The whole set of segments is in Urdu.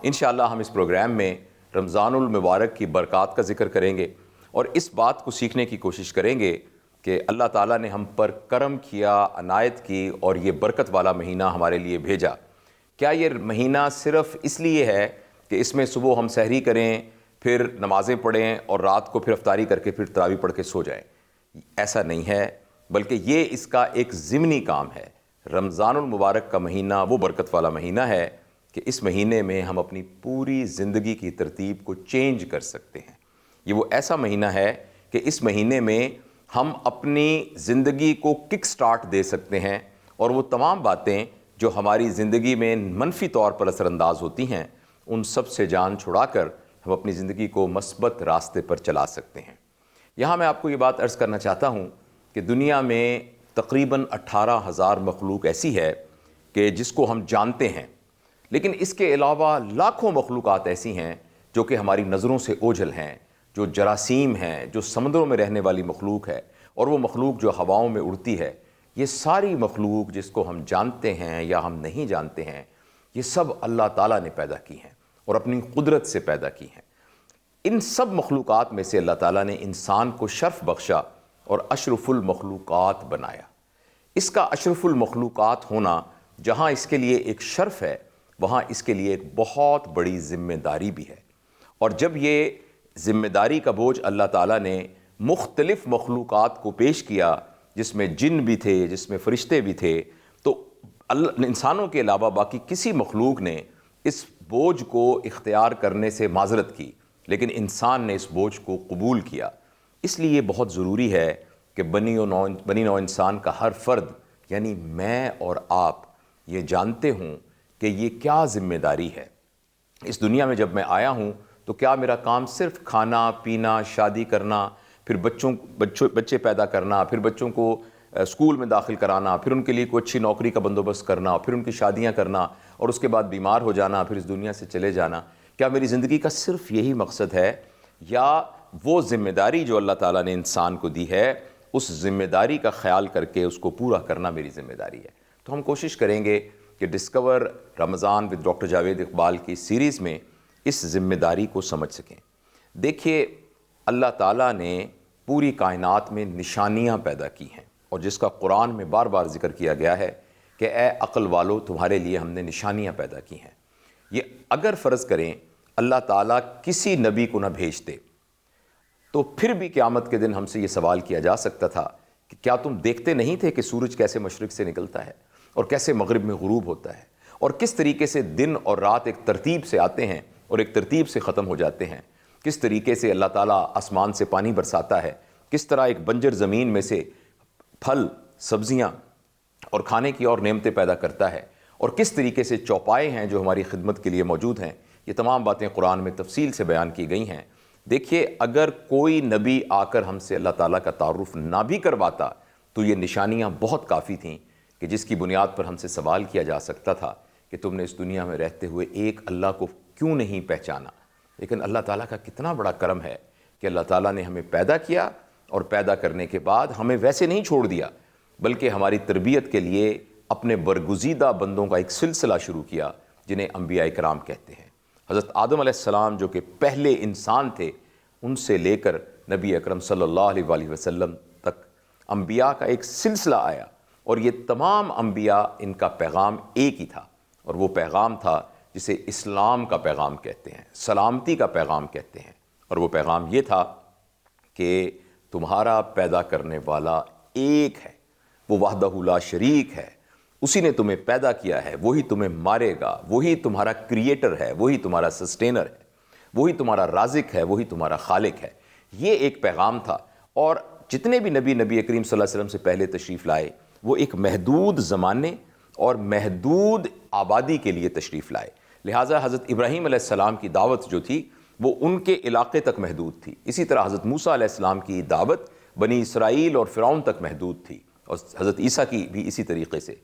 انشاءاللہ ہم اس پروگرام میں رمضان المبارک کی برکات کا ذکر کریں گے اور اس بات کو سیکھنے کی کوشش کریں گے کہ اللہ تعالیٰ نے ہم پر کرم کیا، عنایت کی اور یہ برکت والا مہینہ ہمارے لیے بھیجا۔ کیا یہ مہینہ صرف اس لیے ہے کہ اس میں صبح ہم سحری کریں، پھر نمازیں پڑھیں اور رات کو پھر افطاری کر کے پھر تراویح پڑھ کے سو جائیں؟ ایسا نہیں ہے، بلکہ یہ اس کا ایک ضمنی کام ہے۔ رمضان المبارک کا مہینہ وہ برکت والا مہینہ ہے کہ اس مہینے میں ہم اپنی پوری زندگی کی ترتیب کو چینج کر سکتے ہیں۔ یہ وہ ایسا مہینہ ہے کہ اس مہینے میں ہم اپنی زندگی کو کک سٹارٹ دے سکتے ہیں اور وہ تمام باتیں جو ہماری زندگی میں منفی طور پر اثر انداز ہوتی ہیں ان سب سے جان چھڑا کر ہم اپنی زندگی کو مثبت راستے پر چلا سکتے ہیں۔ یہاں میں آپ کو یہ بات عرض کرنا چاہتا ہوں کہ دنیا میں تقریباً 18,000 مخلوق ایسی ہے کہ جس کو ہم جانتے ہیں، لیکن اس کے علاوہ لاکھوں مخلوقات ایسی ہیں جو کہ ہماری نظروں سے اوجھل ہیں، جو جراثیم ہیں، جو سمندروں میں رہنے والی مخلوق ہے، اور وہ مخلوق جو ہواؤں میں اڑتی ہے۔ یہ ساری مخلوق جس کو ہم جانتے ہیں یا ہم نہیں جانتے ہیں، یہ سب اللہ تعالیٰ نے پیدا کی ہیں اور اپنی قدرت سے پیدا کی ہیں۔ ان سب مخلوقات میں سے اللہ تعالیٰ نے انسان کو شرف بخشا اور اشرف المخلوقات بنایا۔ اس کا اشرف المخلوقات ہونا جہاں اس کے لیے ایک شرف ہے، وہاں اس کے لیے ایک بہت بڑی ذمہ داری بھی ہے۔ اور جب یہ ذمہ داری کا بوجھ اللہ تعالیٰ نے مختلف مخلوقات کو پیش کیا، جس میں جن بھی تھے، جس میں فرشتے بھی تھے، تو انسانوں کے علاوہ باقی کسی مخلوق نے اس بوجھ کو اختیار کرنے سے معذرت کی، لیکن انسان نے اس بوجھ کو قبول کیا۔ اس لیے بہت ضروری ہے کہ بنی نوع انسان کا ہر فرد، یعنی میں اور آپ، یہ جانتے ہوں کہ یہ کیا ذمہ داری ہے۔ اس دنیا میں جب میں آیا ہوں تو کیا میرا کام صرف کھانا پینا، شادی کرنا، پھر بچے پیدا کرنا، پھر بچوں کو اسکول میں داخل کرانا، پھر ان کے لیے کوئی اچھی نوکری کا بندوبست کرنا، پھر ان کی شادیاں کرنا اور اس کے بعد بیمار ہو جانا، پھر اس دنیا سے چلے جانا، کیا میری زندگی کا صرف یہی مقصد ہے؟ یا وہ ذمہ داری جو اللہ تعالیٰ نے انسان کو دی ہے، اس ذمہ داری کا خیال کر کے اس کو پورا کرنا میری ذمہ داری ہے؟ تو ہم کوشش کریں گے کہ discover Ramzan with doctor Javed Iqbal کی سیریز میں اس ذمہ داری کو سمجھ سکیں۔ دیکھیے، اللہ تعالیٰ نے پوری کائنات میں نشانیاں پیدا کی ہیں، اور جس کا قرآن میں بار بار ذکر کیا گیا ہے کہ اے عقل والو، تمہارے لیے ہم نے نشانیاں پیدا کی ہیں۔ یہ اگر فرض کریں اللہ تعالیٰ کسی نبی کو نہ بھیجتے تو پھر بھی قیامت کے دن ہم سے یہ سوال کیا جا سکتا تھا کہ کیا تم دیکھتے نہیں تھے کہ سورج کیسے مشرق سے نکلتا ہے اور کیسے مغرب میں غروب ہوتا ہے، اور کس طریقے سے دن اور رات ایک ترتیب سے آتے ہیں اور ایک ترتیب سے ختم ہو جاتے ہیں، کس طریقے سے اللہ تعالیٰ آسمان سے پانی برساتا ہے، کس طرح ایک بنجر زمین میں سے پھل، سبزیاں اور کھانے کی اور نعمتیں پیدا کرتا ہے، اور کس طریقے سے چوپائے ہیں جو ہماری خدمت کے لیے موجود ہیں۔ یہ تمام باتیں قرآن میں تفصیل سے بیان کی گئی ہیں۔ دیکھیے، اگر کوئی نبی آ کر ہم سے اللہ تعالیٰ کا تعارف نہ بھی کرواتا تو یہ نشانیاں بہت کافی تھیں کہ جس کی بنیاد پر ہم سے سوال کیا جا سکتا تھا کہ تم نے اس دنیا میں رہتے ہوئے ایک اللہ کو کیوں نہیں پہچانا۔ لیکن اللہ تعالیٰ کا کتنا بڑا کرم ہے کہ اللہ تعالیٰ نے ہمیں پیدا کیا، اور پیدا کرنے کے بعد ہمیں ویسے نہیں چھوڑ دیا، بلکہ ہماری تربیت کے لیے اپنے برگزیدہ بندوں کا ایک سلسلہ شروع کیا جنہیں انبیاء کرام کہتے ہیں۔ حضرت آدم علیہ السلام جو کہ پہلے انسان تھے، ان سے لے کر نبی اکرم صلی اللہ علیہ وآلہ وسلم تک انبیاء کا ایک سلسلہ آیا، اور یہ تمام انبیاء، ان کا پیغام ایک ہی تھا، اور وہ پیغام تھا جسے اسلام کا پیغام کہتے ہیں، سلامتی کا پیغام کہتے ہیں۔ اور وہ پیغام یہ تھا کہ تمہارا پیدا کرنے والا ایک ہے، وہ وحدہ لا شریک ہے، اسی نے تمہیں پیدا کیا ہے، وہی تمہیں مارے گا، وہی تمہارا کریٹر ہے، وہی تمہارا سسٹینر ہے، وہی تمہارا رازق ہے، وہی تمہارا خالق ہے۔ یہ ایک پیغام تھا، اور جتنے بھی نبی کریم صلی اللہ علیہ وسلم سے پہلے تشریف لائے وہ ایک محدود زمانے اور محدود آبادی کے لیے تشریف لائے۔ لہٰذا حضرت ابراہیم علیہ السلام کی دعوت جو تھی وہ ان کے علاقے تک محدود تھی، اسی طرح حضرت موسیٰ علیہ السلام کی دعوت بنی اسرائیل اور فرعون تک محدود تھی، اور حضرت عیسیٰ کی بھی اسی طریقے سے۔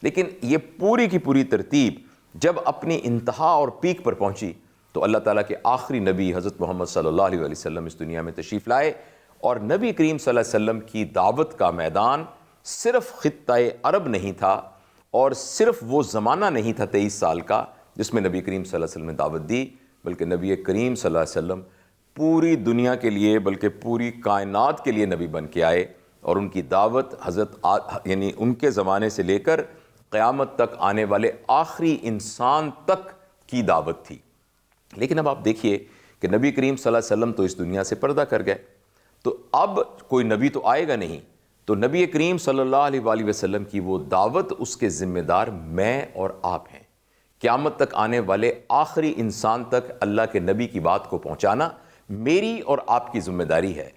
لیکن یہ پوری کی پوری ترتیب جب اپنی انتہا اور پیک پر پہنچی تو اللہ تعالیٰ کے آخری نبی حضرت محمد صلی اللہ علیہ وسلم اس دنیا میں تشریف لائے، اور نبی کریم صلی اللہ علیہ وسلم کی دعوت کا میدان صرف خطہ عرب نہیں تھا، اور صرف وہ زمانہ نہیں تھا 23 سال کا جس میں نبی کریم صلی اللہ علیہ وسلم نے دعوت دی، بلکہ نبی کریم صلی اللہ علیہ وسلم پوری دنیا کے لیے بلکہ پوری کائنات کے لیے نبی بن کے آئے، اور ان کی دعوت یعنی ان کے زمانے سے لے کر قیامت تک آنے والے آخری انسان تک کی دعوت تھی۔ لیکن اب آپ دیکھیے کہ نبی کریم صلی اللہ علیہ وسلم تو اس دنیا سے پردہ کر گئے، تو اب کوئی نبی تو آئے گا نہیں، تو نبی کریم صلی اللہ علیہ وآلہ وسلم کی وہ دعوت اس کے ذمہ دار میں اور آپ ہیں۔ قیامت تک آنے والے آخری انسان تک اللہ کے نبی کی بات کو پہنچانا میری اور آپ کی ذمہ داری ہے۔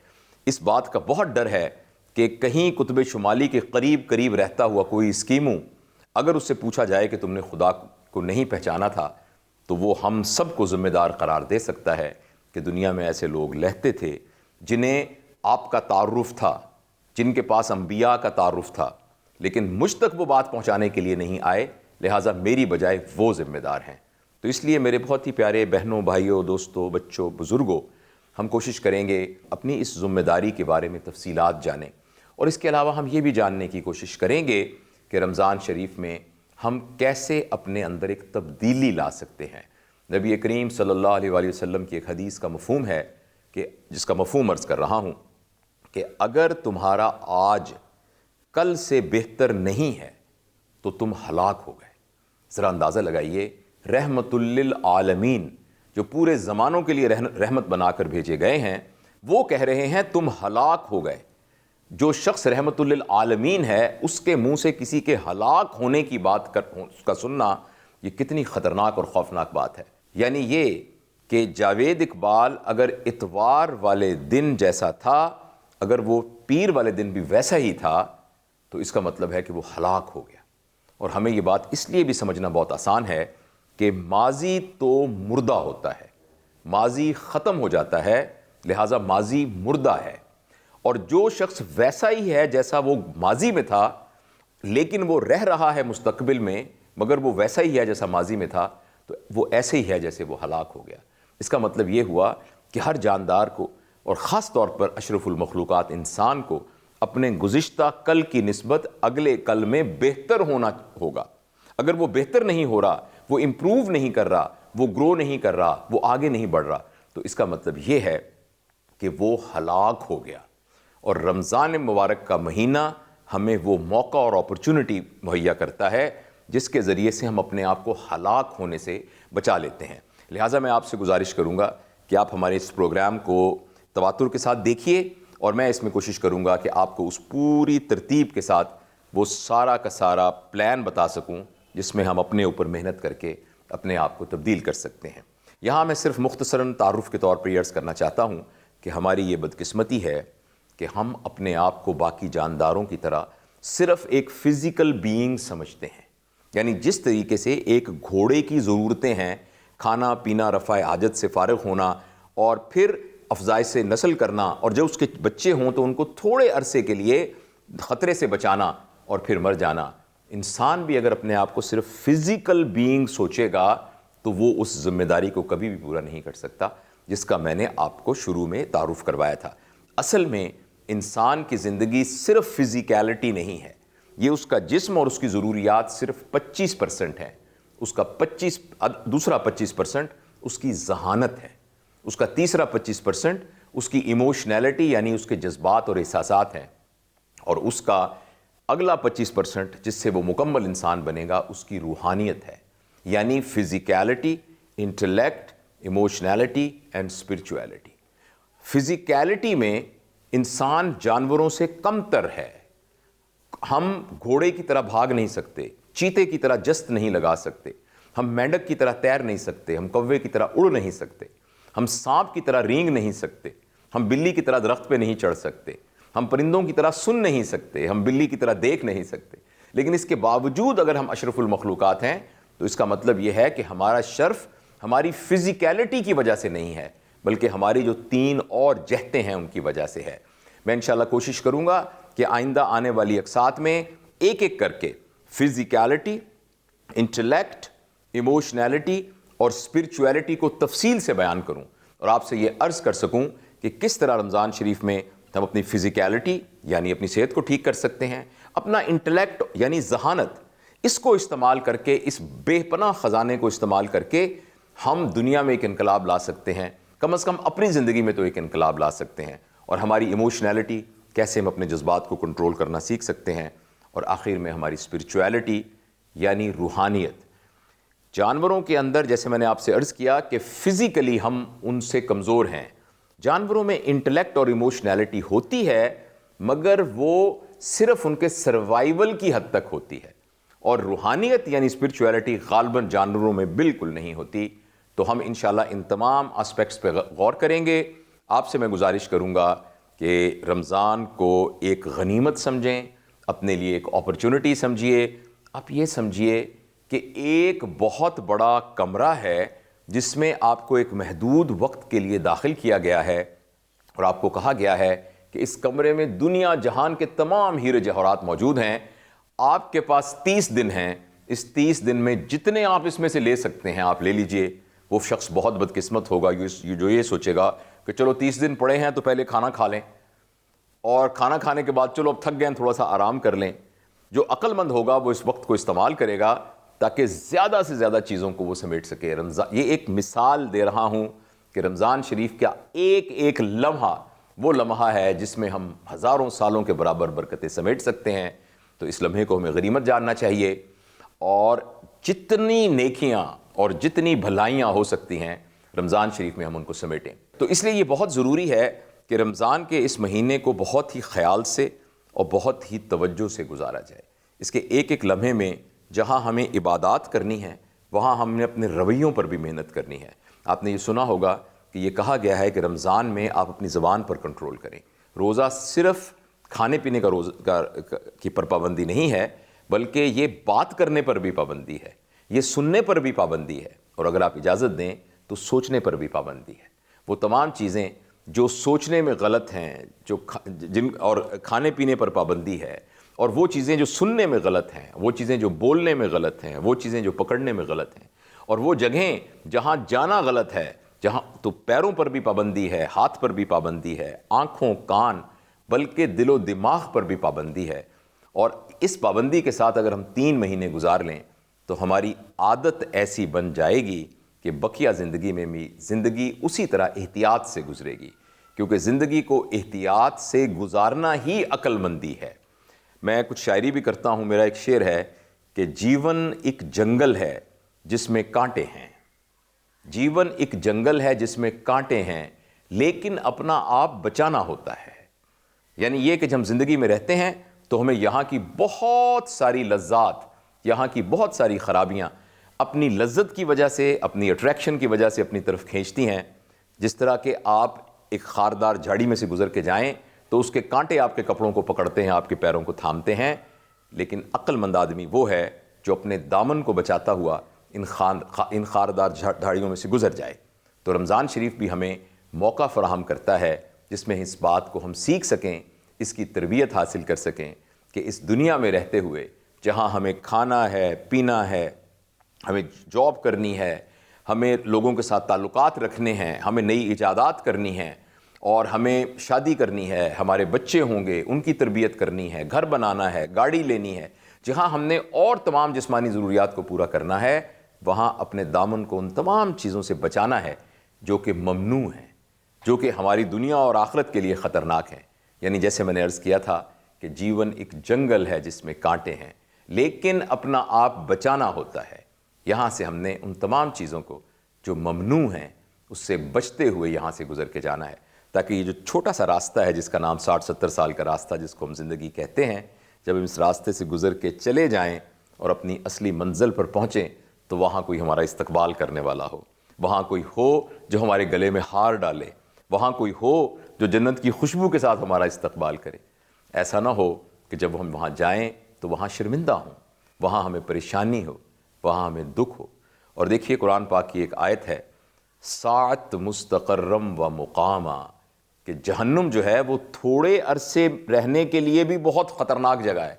اس بات کا بہت ڈر ہے کہ کہیں قطب شمالی کے قریب رہتا ہوا کوئی اسکیمو اگر اس سے پوچھا جائے کہ تم نے خدا کو نہیں پہچانا تھا، تو وہ ہم سب کو ذمہ دار قرار دے سکتا ہے کہ دنیا میں ایسے لوگ رہتے تھے جنہیں آپ کا تعارف تھا، جن کے پاس انبیاء کا تعارف تھا، لیکن مجھ تک وہ بات پہنچانے کے لیے نہیں آئے، لہٰذا میری بجائے وہ ذمہ دار ہیں۔ تو اس لیے میرے بہت ہی پیارے بہنوں، بھائیوں، دوستوں، بچوں، بزرگوں، ہم کوشش کریں گے اپنی اس ذمہ داری کے بارے میں تفصیلات جانیں، اور اس کے علاوہ ہم یہ بھی جاننے کی کوشش کریں گے کہ رمضان شریف میں ہم کیسے اپنے اندر ایک تبدیلی لا سکتے ہیں۔ نبی کریم صلی اللہ علیہ وآلہ وسلم کی ایک حدیث کا مفہوم ہے کہ جس کا مفہوم عرض کر رہا ہوں کہ اگر تمہارا آج کل سے بہتر نہیں ہے تو تم ہلاک ہو گئے۔ ذرا اندازہ لگائیے، رحمت للعالمین جو پورے زمانوں کے لیے رحمت بنا کر بھیجے گئے ہیں، وہ کہہ رہے ہیں تم ہلاک ہو گئے۔ جو شخص رحمت للعالمین ہے اس کے منہ سے کسی کے ہلاک ہونے کی بات کا سننا یہ کتنی خطرناک اور خوفناک بات ہے۔ یعنی یہ کہ جاوید اقبال اگر اتوار والے دن جیسا تھا، اگر وہ پیر والے دن بھی ویسا ہی تھا، تو اس کا مطلب ہے کہ وہ ہلاک ہو گیا۔ اور ہمیں یہ بات اس لیے بھی سمجھنا بہت آسان ہے کہ ماضی تو مردہ ہوتا ہے، ماضی ختم ہو جاتا ہے، لہٰذا ماضی مردہ ہے، اور جو شخص ویسا ہی ہے جیسا وہ ماضی میں تھا لیکن وہ رہ رہا ہے مستقبل میں، مگر وہ ویسا ہی ہے جیسا ماضی میں تھا، تو وہ ایسے ہی ہے جیسے وہ ہلاک ہو گیا۔ اس کا مطلب یہ ہوا کہ ہر جاندار کو، اور خاص طور پر اشرف المخلوقات انسان کو، اپنے گزشتہ کل کی نسبت اگلے کل میں بہتر ہونا ہوگا۔ اگر وہ بہتر نہیں ہو رہا، وہ امپروو نہیں کر رہا، وہ گرو نہیں کر رہا، وہ آگے نہیں بڑھ رہا، تو اس کا مطلب یہ ہے کہ وہ ہلاک ہو گیا۔ اور رمضان مبارک کا مہینہ ہمیں وہ موقع اور اپرچونٹی مہیا کرتا ہے جس کے ذریعے سے ہم اپنے آپ کو ہلاک ہونے سے بچا لیتے ہیں۔ لہٰذا میں آپ سے گزارش کروں گا کہ آپ ہمارے اس پروگرام کو تواتر کے ساتھ دیکھیے، اور میں اس میں کوشش کروں گا کہ آپ کو اس پوری ترتیب کے ساتھ وہ سارا کا سارا پلان بتا سکوں جس میں ہم اپنے اوپر محنت کر کے اپنے آپ کو تبدیل کر سکتے ہیں۔ یہاں میں صرف مختصراً تعارف کے طور پر یہ عرض کرنا چاہتا ہوں کہ ہماری یہ بدقسمتی ہے کہ ہم اپنے آپ کو باقی جانداروں کی طرح صرف ایک فزیکل بینگ سمجھتے ہیں۔ یعنی جس طریقے سے ایک گھوڑے کی ضرورتیں ہیں، کھانا پینا، رفع حاجت سے فارغ ہونا، اور پھر افزائش سے نسل کرنا، اور جب اس کے بچے ہوں تو ان کو تھوڑے عرصے کے لیے خطرے سے بچانا اور پھر مر جانا، انسان بھی اگر اپنے آپ کو صرف فزیکل بینگ سوچے گا تو وہ اس ذمہ داری کو کبھی بھی پورا نہیں کر سکتا جس کا میں نے آپ کو شروع میں تعارف کروایا تھا۔ اصل میں انسان کی زندگی صرف فزیکیلٹی نہیں ہے، یہ اس کا جسم اور اس کی ضروریات صرف 25% ہیں، اس کا دوسرا 25% اس کی ذہانت ہے، اس کا تیسرا 25% اس کی ایموشنلٹی یعنی اس کے جذبات اور احساسات ہیں، اور اس کا اگلا 25% جس سے وہ مکمل انسان بنے گا اس کی روحانیت ہے، یعنی فزیکیلٹی، انٹلیکٹ، ایموشنلٹی اینڈ اسپرچویلٹی۔ فزیکیلٹی میں انسان جانوروں سے کم تر ہے، ہم گھوڑے کی طرح بھاگ نہیں سکتے، چیتے کی طرح جست نہیں لگا سکتے، ہم مینڈک کی طرح تیر نہیں سکتے، ہم کوے کی طرح اڑ نہیں سکتے، ہم سانپ کی طرح رینگ نہیں سکتے، ہم بلی کی طرح درخت پہ نہیں چڑھ سکتے، ہم پرندوں کی طرح سن نہیں سکتے، ہم بلی کی طرح دیکھ نہیں سکتے۔ لیکن اس کے باوجود اگر ہم اشرف المخلوقات ہیں تو اس کا مطلب یہ ہے کہ ہمارا شرف ہماری فزیکیلٹی کی وجہ سے نہیں ہے، بلکہ ہماری جو 3 اور جہتیں ہیں ان کی وجہ سے ہے۔ میں انشاءاللہ کوشش کروں گا کہ آئندہ آنے والی اقساط میں ایک ایک کر کے فزیکیلٹی، انٹلیکٹ، ایموشنلٹی اور اسپرچویلٹی کو تفصیل سے بیان کروں، اور آپ سے یہ عرض کر سکوں کہ کس طرح رمضان شریف میں ہم اپنی فزیکیلٹی یعنی اپنی صحت کو ٹھیک کر سکتے ہیں، اپنا انٹلیکٹ یعنی ذہانت اس کو استعمال کر کے، اس بے پناہ خزانے کو استعمال کر کے ہم دنیا میں ایک انقلاب لا سکتے ہیں، کم از کم اپنی زندگی میں تو ایک انقلاب لا سکتے ہیں، اور ہماری ایموشنالٹی، کیسے ہم اپنے جذبات کو کنٹرول کرنا سیکھ سکتے ہیں، اور آخر میں ہماری اسپرچویلٹی یعنی روحانیت۔ جانوروں کے اندر، جیسے میں نے آپ سے عرض کیا کہ فزیکلی ہم ان سے کمزور ہیں، جانوروں میں انٹلیکٹ اور ایموشنالٹی ہوتی ہے، مگر وہ صرف ان کے سروائیول کی حد تک ہوتی ہے، اور روحانیت یعنی اسپرچویلٹی غالباً جانوروں میں بالکل نہیں ہوتی۔ تو ہم انشاءاللہ ان تمام آسپیکٹس پہ غور کریں گے۔ آپ سے میں گزارش کروں گا کہ رمضان کو ایک غنیمت سمجھیں، اپنے لیے ایک اپرچونٹی سمجھیے۔ آپ یہ سمجھیے کہ ایک بہت بڑا کمرہ ہے جس میں آپ کو ایک محدود وقت کے لیے داخل کیا گیا ہے، اور آپ کو کہا گیا ہے کہ اس کمرے میں دنیا جہان کے تمام ہیرے جواہرات موجود ہیں، آپ کے پاس 30 دن ہیں، اس 30 دن میں جتنے آپ اس میں سے لے سکتے ہیں آپ لے لیجئے۔ وہ شخص بہت بدقسمت ہوگا جو یہ سوچے گا کہ چلو 30 دن پڑے ہیں تو پہلے کھانا کھا لیں، اور کھانا کھانے کے بعد چلو اب تھک گئے ہیں تھوڑا سا آرام کر لیں۔ جو عقل مند ہوگا وہ اس وقت کو استعمال کرے گا تاکہ زیادہ سے زیادہ چیزوں کو وہ سمیٹ سکے۔ رمضان، یہ ایک مثال دے رہا ہوں کہ رمضان شریف کا ایک ایک لمحہ وہ لمحہ ہے جس میں ہم ہزاروں سالوں کے برابر برکتیں سمیٹ سکتے ہیں۔ تو اس لمحے کو ہمیں غنیمت جاننا چاہیے، اور جتنی نیکیاں اور جتنی بھلائیاں ہو سکتی ہیں رمضان شریف میں ہم ان کو سمیٹیں۔ تو اس لیے یہ بہت ضروری ہے کہ رمضان کے اس مہینے کو بہت ہی خیال سے اور بہت ہی توجہ سے گزارا جائے۔ اس کے ایک ایک لمحے میں جہاں ہمیں عبادات کرنی ہے، وہاں ہم نے اپنے رویوں پر بھی محنت کرنی ہے۔ آپ نے یہ سنا ہوگا کہ یہ کہا گیا ہے کہ رمضان میں آپ اپنی زبان پر کنٹرول کریں۔ روزہ صرف کھانے پینے کی پر پابندی نہیں ہے، بلکہ یہ بات کرنے پر بھی پابندی ہے، یہ سننے پر بھی پابندی ہے، اور اگر آپ اجازت دیں تو سوچنے پر بھی پابندی ہے۔ وہ تمام چیزیں جو سوچنے میں غلط ہیں، اور کھانے پینے پر پابندی ہے، اور وہ چیزیں جو سننے میں غلط ہیں، وہ چیزیں جو بولنے میں غلط ہیں، وہ چیزیں جو پکڑنے میں غلط ہیں، اور وہ جگہیں جہاں جانا غلط ہے، جہاں تو پیروں پر بھی پابندی ہے، ہاتھ پر بھی پابندی ہے، آنکھوں، کان، بلکہ دل و دماغ پر بھی پابندی ہے۔ اور اس پابندی کے ساتھ اگر ہم 3 مہینے گزار لیں تو ہماری عادت ایسی بن جائے گی کہ بقیہ زندگی میں بھی زندگی اسی طرح احتیاط سے گزرے گی، کیونکہ زندگی کو احتیاط سے گزارنا ہی عقل مندی ہے۔ میں کچھ شاعری بھی کرتا ہوں، میرا ایک شعر ہے کہ جیون ایک جنگل ہے جس میں کانٹے ہیں، جیون ایک جنگل ہے جس میں کانٹے ہیں، لیکن اپنا آپ بچانا ہوتا ہے۔ یعنی یہ کہ جب ہم زندگی میں رہتے ہیں تو ہمیں یہاں کی بہت ساری لذات، یہاں کی بہت ساری خرابیاں اپنی لذت کی وجہ سے، اپنی اٹریکشن کی وجہ سے اپنی طرف کھینچتی ہیں۔ جس طرح کہ آپ ایک خاردار جھاڑی میں سے گزر کے جائیں تو اس کے کانٹے آپ کے کپڑوں کو پکڑتے ہیں، آپ کے پیروں کو تھامتے ہیں، لیکن عقل مند آدمی وہ ہے جو اپنے دامن کو بچاتا ہوا ان خاردار جھاڑیوں میں سے گزر جائے۔ تو رمضان شریف بھی ہمیں موقع فراہم کرتا ہے جس میں اس بات کو ہم سیکھ سکیں، اس کی تربیت حاصل کر سکیں کہ اس دنیا میں رہتے ہوئے جہاں ہمیں کھانا ہے، پینا ہے، ہمیں جاب کرنی ہے، ہمیں لوگوں کے ساتھ تعلقات رکھنے ہیں، ہمیں نئی ایجادات کرنی ہیں، اور ہمیں شادی کرنی ہے، ہمارے بچے ہوں گے، ان کی تربیت کرنی ہے، گھر بنانا ہے، گاڑی لینی ہے، جہاں ہم نے اور تمام جسمانی ضروریات کو پورا کرنا ہے، وہاں اپنے دامن کو ان تمام چیزوں سے بچانا ہے جو کہ ممنوع ہیں، جو کہ ہماری دنیا اور آخرت کے لیے خطرناک ہیں۔ یعنی جیسے میں نے عرض کیا تھا کہ جیون ایک جنگل ہے جس میں کانٹے ہیں، لیکن اپنا آپ بچانا ہوتا ہے۔ یہاں سے ہم نے ان تمام چیزوں کو جو ممنوع ہیں اس سے بچتے ہوئے یہاں سے گزر کے جانا ہے، تاکہ یہ جو چھوٹا سا راستہ ہے جس کا نام 60-70 سال کا راستہ جس کو ہم زندگی کہتے ہیں، جب ہم اس راستے سے گزر کے چلے جائیں اور اپنی اصلی منزل پر پہنچیں تو وہاں کوئی ہمارا استقبال کرنے والا ہو، وہاں کوئی ہو جو ہمارے گلے میں ہار ڈالے، وہاں کوئی ہو جو جنت کی خوشبو کے ساتھ ہمارا استقبال کرے۔ ایسا نہ ہو کہ جب ہم وہاں جائیں تو وہاں شرمندہ ہوں، وہاں ہمیں پریشانی ہو، وہاں ہمیں دکھ ہو۔ اور دیکھیے قرآن پاک کی ایک آیت ہے، ساعت مستقرم و مقامہ، کہ جہنم جو ہے وہ تھوڑے عرصے رہنے کے لیے بھی بہت خطرناک جگہ ہے،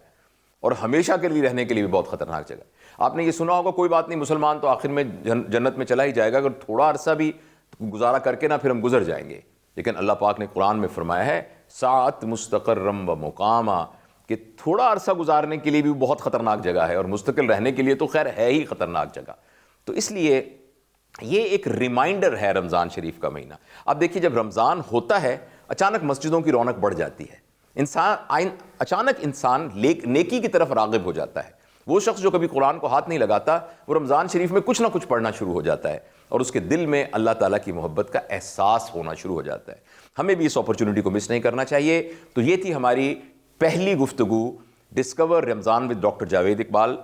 اور ہمیشہ کے لیے رہنے کے لیے بھی بہت خطرناک جگہ ہے۔ آپ نے یہ سنا ہوگا کوئی بات نہیں، مسلمان تو آخر میں جنت میں چلا ہی جائے گا، اگر تھوڑا عرصہ بھی گزارا کر کے نہ پھر ہم گزر جائیں گے۔ لیکن اللہ پاک نے قرآن میں فرمایا ہے ساعت مستقرم و مقامہ، کہ تھوڑا عرصہ گزارنے کے لیے بھی بہت خطرناک جگہ ہے اور مستقل رہنے کے لیے تو خیر ہے ہی خطرناک جگہ. تو اس لیے یہ ایک ریمائنڈر ہے رمضان شریف کا مہینہ. اب دیکھیے جب رمضان ہوتا ہے اچانک مسجدوں کی رونق بڑھ جاتی ہے, اچانک انسان نیکی کی طرف راغب ہو جاتا ہے. وہ شخص جو کبھی قرآن کو ہاتھ نہیں لگاتا وہ رمضان شریف میں کچھ نہ کچھ پڑھنا شروع ہو جاتا ہے اور اس کے دل میں اللہ تعالیٰ کی محبت کا احساس ہونا شروع ہو جاتا ہے. ہمیں بھی اس اپرچونٹی کو مس نہیں کرنا چاہیے. تو یہ تھی ہماری پہلی گفتگو discover Ramzan with doctor Javed Iqbal.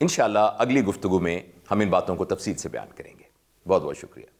انشاءاللہ اگلی گفتگو میں ہم ان باتوں کو تفصیل سے بیان کریں گے. بہت بہت شکریہ.